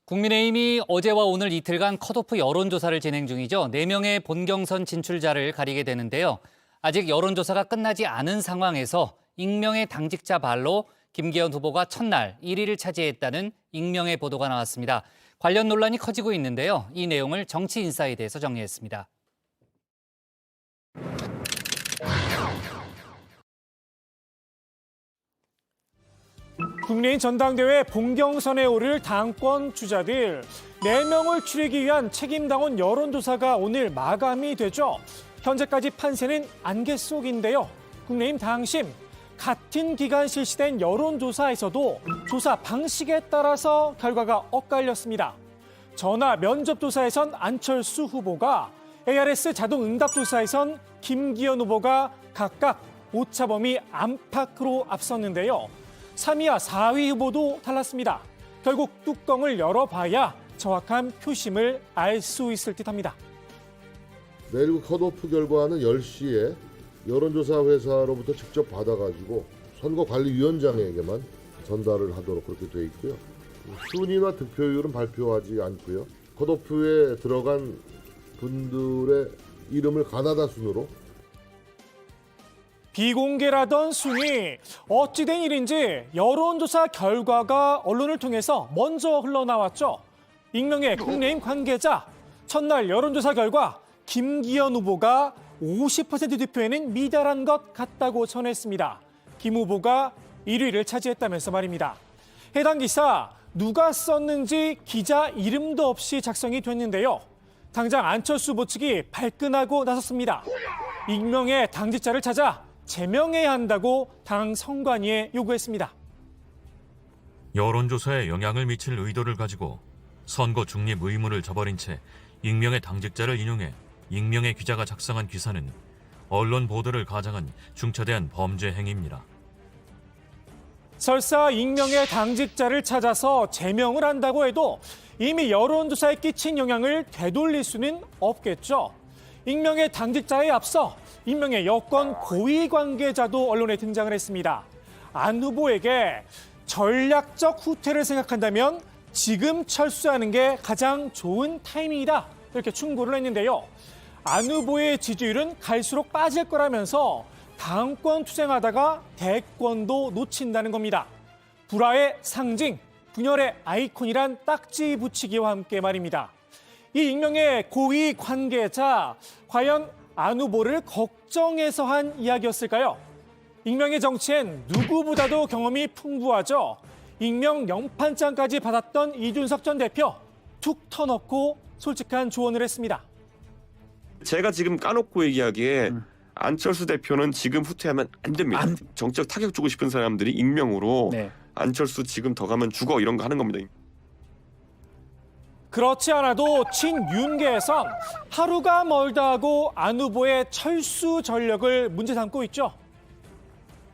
국민의힘이 어제와 오늘 이틀간 컷오프 여론조사를 진행 중이죠. 4명의 본경선 진출자를 가리게 되는데요. 아직 여론조사가 끝나지 않은 상황에서 익명의 당직자 발로 김기현 후보가 첫날 1위를 차지했다는 익명의 보도가 나왔습니다. 관련 논란이 커지고 있는데요. 이 내용을 정치인사이드에서 정리했습니다. 국민의힘 전당대회 본경선에 오를 당권 주자들 4명을 추리기 위한 책임당원 여론조사가 오늘 마감이 되죠. 현재까지 판세는 안개 속인데요. 국민의힘 당심, 같은 기간 실시된 여론조사에서도 조사 방식에 따라서 결과가 엇갈렸습니다. 전화 면접조사에선 안철수 후보가, ARS 자동응답조사에선 김기현 후보가 각각 오차범위 안팎으로 앞섰는데요. 3위와 4위 후보도 달랐습니다. 결국 뚜껑을 열어봐야 정확한 표심을 알 수 있을 듯합니다. 내일 컷오프 결과는 10시에 여론조사 회사로부터 직접 받아가지고 선거관리위원장에게만 전달을 하도록 그렇게 돼 있고요. 순위나 득표율은 발표하지 않고요. 컷오프에 들어간 분들의 이름을 가나다 순으로 비공개라던 순위, 어찌된 일인지 여론조사 결과가 언론을 통해서 먼저 흘러나왔죠. 익명의 국민의힘 관계자, 첫날 여론조사 결과 김기현 후보가 50% 득표에는 미달한 것 같다고 전했습니다. 김 후보가 1위를 차지했다면서 말입니다. 해당 기사 누가 썼는지 기자 이름도 없이 작성이 됐는데요. 당장 안철수 후보 측이 발끈하고 나섰습니다. 익명의 당직자를 찾아 제명해야 한다고 당 선관위에 요구했습니다. 여론조사에 영향을 미칠 의도를 가지고 선거 중립 의무를 저버린 채 익명의 당직자를 인용해 익명의 기자가 작성한 기사는 언론 보도를 가장한 중차대한 범죄 행위입니다. 설사 익명의 당직자를 찾아서 제명을 한다고 해도 이미 여론조사에 끼친 영향을 되돌릴 수는 없겠죠. 익명의 당직자에 앞서 익명의 여권 고위 관계자도 언론에 등장을 했습니다. 안 후보에게 전략적 후퇴를 생각한다면 지금 철수하는 게 가장 좋은 타이밍이다, 이렇게 충고를 했는데요. 안 후보의 지지율은 갈수록 빠질 거라면서 당권 투쟁하다가 대권도 놓친다는 겁니다. 불화의 상징, 분열의 아이콘이란 딱지 붙이기와 함께 말입니다. 이 익명의 고위 관계자, 과연 안 후보를 걱정해서 한 이야기였을까요? 익명의 정치엔 누구보다도 경험이 풍부하죠. 익명 영판장까지 받았던 이준석 전 대표, 툭 터놓고 솔직한 조언을 했습니다. 제가 지금 까놓고 얘기하기에 안철수 대표는 지금 후퇴하면 안 됩니다. 정치적 타격 주고 싶은 사람들이 익명으로 안철수 지금 더 가면 죽어 이런 거 하는 겁니다. 그렇지 않아도 친윤계에선 하루가 멀다 하고 안 후보의 철수 전력을 문제 삼고 있죠.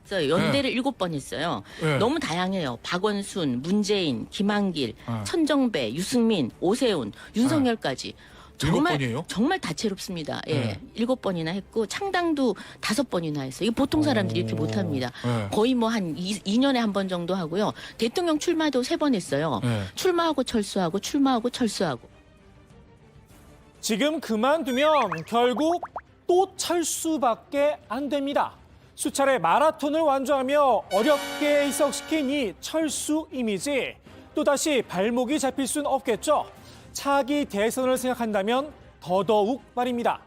연대를 7번 했어요. 너무 다양해요. 박원순, 문재인, 김한길, 천정배, 유승민, 오세훈, 윤석열까지. 정말 다채롭습니다. 예, 7번이나 했고 창당도 5번이나 했어요. 이거 보통 사람들이 이렇게 못합니다. 거의 뭐 한 2년에 한 번 정도 하고요. 대통령 출마도 3번 했어요. 출마하고 철수하고 출마하고 철수하고. 지금 그만두면 결국 또 철수밖에 안 됩니다. 수차례 마라톤을 완주하며 어렵게 이석시킨 이 철수 이미지, 또다시 발목이 잡힐 순 없겠죠. 차기 대선을 생각한다면 더더욱 말입니다.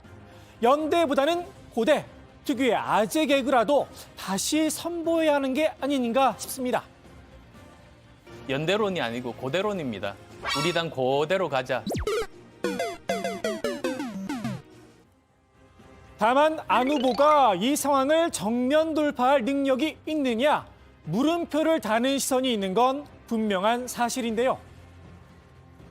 연대보다는 고대, 특유의 아재 개그라도 다시 선보여야 하는 게 아닌가 싶습니다. 연대론이 아니고 고대론입니다. 우리 당 그대로 가자. 다만 안 후보가 이 상황을 정면 돌파할 능력이 있느냐, 물음표를 다는 시선이 있는 건 분명한 사실인데요.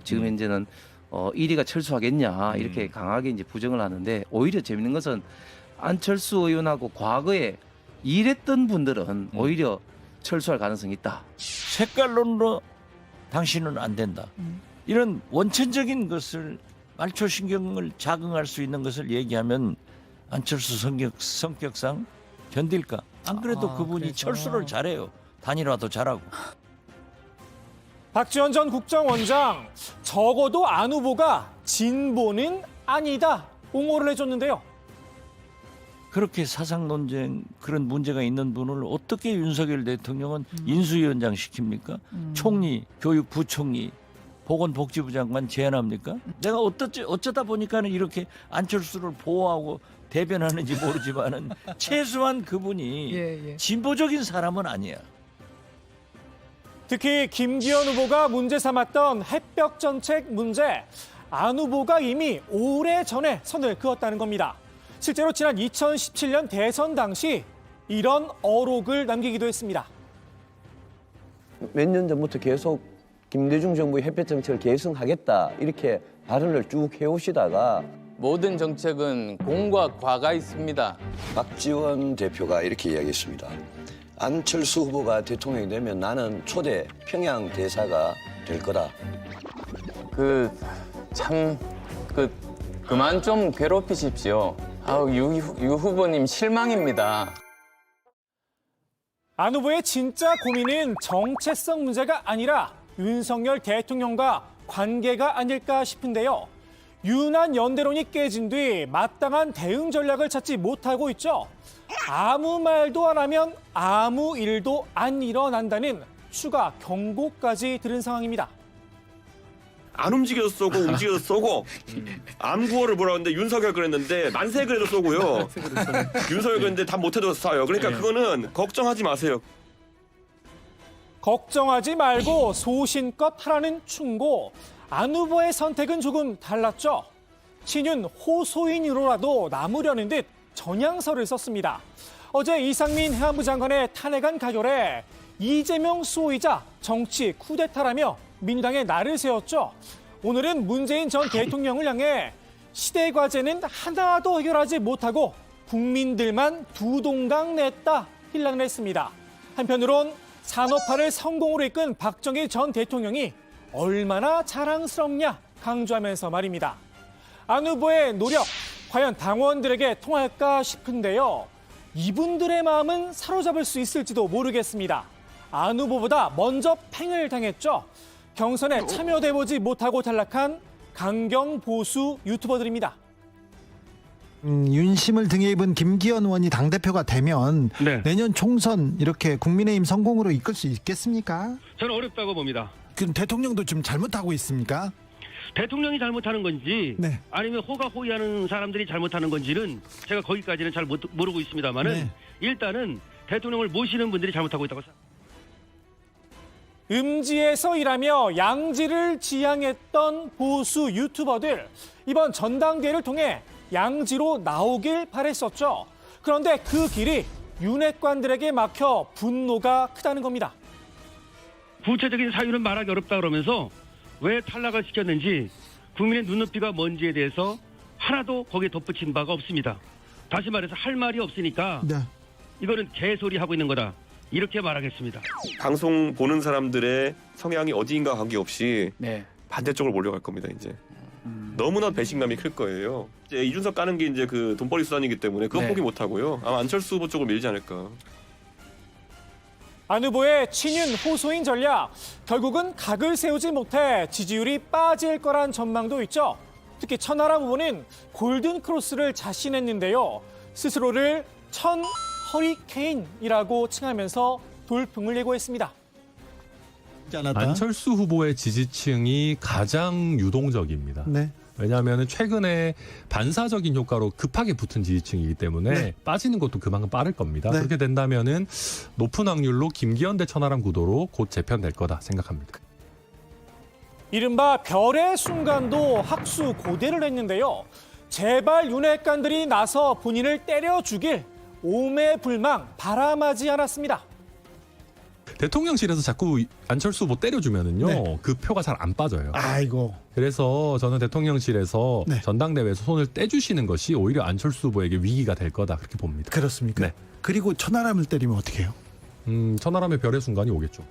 지금 현재는 1위가 철수하겠냐 이렇게 강하게 이제 부정을 하는데, 오히려 재밌는 것은 안철수 의원하고 과거에 일했던 분들은 오히려 철수할 가능성이 있다. 색깔론으로 당신은 안 된다. 이런 원천적인 것을, 말초신경을 자극할 수 있는 것을 얘기하면 안철수 성격상 견딜까? 안 그래도 그분이 철수를 잘해요. 단일화도 잘하고. 박지원 전 국정원장, 적어도 안 후보가 진보는 아니다 옹호를 해줬는데요. 그렇게 사상 논쟁 그런 문제가 있는 분을 어떻게 윤석열 대통령은 인수위원장 시킵니까? 총리, 교육부총리, 보건복지부 장관 제안합니까? 내가 어쩌다 보니까는 이렇게 안철수를 보호하고 대변하는지 모르지만은 최소한 그분이 진보적인 사람은 아니야. 특히 김기현 후보가 문제 삼았던 햇볕 정책 문제, 안 후보가 이미 오래전에 선을 그었다는 겁니다. 실제로 지난 2017년 대선 당시 이런 어록을 남기기도 했습니다. 몇 년 전부터 계속 김대중 정부의 햇볕 정책을 계승하겠다 이렇게 발언을 쭉 해오시다가 모든 정책은 공과 과가 있습니다. 박지원 대표가 이렇게 이야기했습니다. 안철수 후보가 대통령이 되면 나는 초대 평양 대사가 될 거다. 그만 좀 괴롭히십시오. 유 후보님 실망입니다. 안 후보의 진짜 고민은 정체성 문제가 아니라 윤석열 대통령과 관계가 아닐까 싶은데요. 유난 연대론이 깨진 뒤 마땅한 대응 전략을 찾지 못하고 있죠. 아무 말도 안 하면 아무 일도 안 일어난다는 추가 경고까지 들은 상황입니다. 안 움직여서 쏘고 움직여서 쏘고 암구호를 뭐라 하는데 윤석열 그랬는데 만세 그래도 쏘고요. 윤석열 그랬는데 다 못해도 쏴요. 그러니까 그거는 걱정하지 마세요. 걱정하지 말고 소신껏 하라는 충고. 안 후보의 선택은 조금 달랐죠. 친윤 호소인으로라도 남으려는 듯 전향서를 썼습니다. 어제 이상민 해안부 장관의 탄핵안 가결에 이재명 수호이자 정치 쿠데타라며 민주당에 날을 세웠죠. 오늘은 문재인 전 대통령을 향해 시대 과제는 하나도 해결하지 못하고 국민들만 두 동강 냈다 힐난을 했습니다. 한편으론 산업화를 성공으로 이끈 박정희 전 대통령이 얼마나 자랑스럽냐 강조하면서 말입니다. 안 후보의 노력 과연 당원들에게 통할까 싶은데요. 이분들의 마음은 사로잡을 수 있을지도 모르겠습니다. 안 후보보다 먼저 팽을 당했죠. 경선에 참여돼보지 못하고 탈락한 강경 보수 유튜버들입니다. 윤심을 등에 입은 김기현 의원이 당대표가 되면 내년 총선 이렇게 국민의힘 성공으로 이끌 수 있겠습니까? 저는 어렵다고 봅니다. 그럼 대통령도 좀 잘못하고 있습니까? 대통령이 잘못하는 건지 아니면 호가호위하는 사람들이 잘못하는 건지는 제가 거기까지는 잘 모르고 있습니다만은 일단은 대통령을 모시는 분들이 잘못하고 있다고 생각합니다. 음지에서 일하며 양지를 지향했던 보수 유튜버들, 이번 전당대회를 통해 양지로 나오길 바랬었죠. 그런데 그 길이 윤핵관들에게 막혀 분노가 크다는 겁니다. 구체적인 사유는 말하기 어렵다 그러면서 왜 탈락을 시켰는지 국민의 눈높이가 뭔지에 대해서 하나도 거기에 덧붙인 바가 없습니다. 다시 말해서 할 말이 없으니까 이거는 개소리 하고 있는 거다. 이렇게 말하겠습니다. 방송 보는 사람들의 성향이 어디인가 관계없이 반대쪽으로 몰려갈 겁니다. 이제 너무나 배신감이 클 거예요. 이제 이준석 까는 게 이제 그 돈벌이 수단이기 때문에 그거 포기 못 하고요. 아마 안철수 후보 쪽으로 밀지 않을까. 안 후보의 친윤 호소인 전략, 결국은 각을 세우지 못해 지지율이 빠질 거란 전망도 있죠. 특히 천하람 후보는 골든 크로스를 자신했는데요. 스스로를 천 허리케인이라고 칭하면서 돌풍을 예고했습니다. 안철수 후보의 지지층이 가장 유동적입니다. 왜냐하면 최근에 반사적인 효과로 급하게 붙은 지지층이기 때문에 빠지는 것도 그만큼 빠를 겁니다. 그렇게 된다면은 높은 확률로 김기현 대 천하람 구도로 곧 재편될 거다 생각합니다. 이른바 별의 순간도 학수 고대를 했는데요. 제발 윤핵관들이 나서 본인을 때려 죽일 오매불망 바람하지 않았습니다. 대통령실에서 자꾸 안철수 후보 때려주면은요, 그 표가 잘 안 빠져요. 아이고. 그래서 저는 대통령실에서 전당대회에서 손을 떼주시는 것이 오히려 안철수 후보에게 위기가 될 거다 그렇게 봅니다. 그렇습니까? 그리고 천하람을 때리면 어떻게 해요? 천하람의 별의 순간이 오겠죠.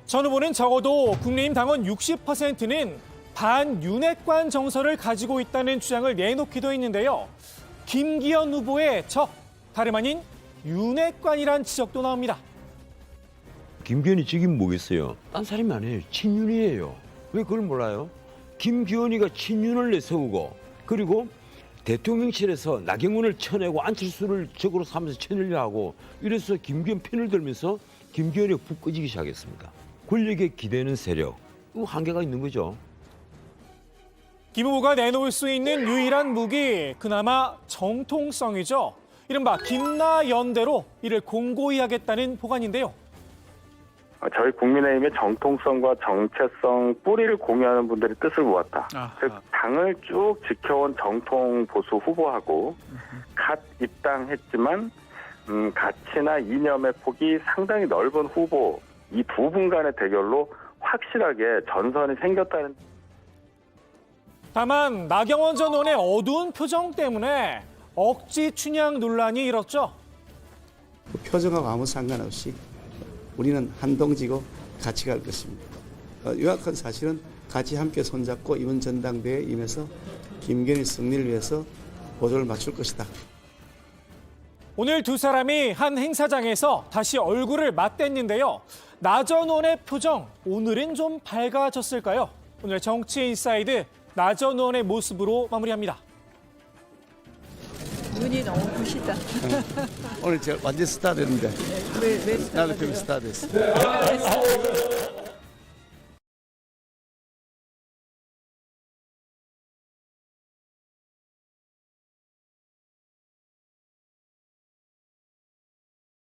전 후보는 적어도 국민의힘 당원 60%는 반윤핵관 정서를 가지고 있다는 주장을 내놓기도 했는데요. 김기현 후보의 적, 다름 아닌 윤핵관이란 지적도 나옵니다. 김기현이 직임 뭐겠어요? 딴 사람이 아니에요. 친윤이에요. 왜 그걸 몰라요? 김기현이가 친윤을 내세우고 그리고 대통령실에서 나경원을 쳐내고 안철수를 적으로 삼아서 쳐내려 하고 이래서 김기현 편을 들면서 김기현이 푹 꺼지기 시작했습니다. 권력에 기대는 세력, 그 한계가 있는 거죠. 김 후보가 내놓을 수 있는 유일한 무기, 그나마 정통성이죠. 이른바 김나연대로 이를 공고히 하겠다는 포관인데요. 저희 국민의힘의 정통성과 정체성 뿌리를 공유하는 분들이 뜻을 모았다. 즉 당을 쭉 지켜온 정통 보수 후보하고 갓 입당했지만 가치나 이념의 폭이 상당히 넓은 후보, 이 두 분 간의 대결로 확실하게 전선이 생겼다는. 다만 나경원 전 의원의 어두운 표정 때문에 억지 춘향 논란이 일었죠. 표정하고 아무 상관없이 우리는 한동지고 같이 갈 것입니다. 요약한 사실은 같이 함께 손잡고 이번 전당대회에 임해서 김기현의 승리를 위해서 보조를 맞출 것이다. 오늘 두 사람이 한 행사장에서 다시 얼굴을 맞댔는데요. 나 전 의원의 표정, 오늘은 좀 밝아졌을까요? 오늘 정치인사이드 나 전 의원의 모습으로 마무리합니다. 눈이 너무 부시다. 오늘 제가 완전 스타 됐는데. 왜 나도 좀 스타 됐어.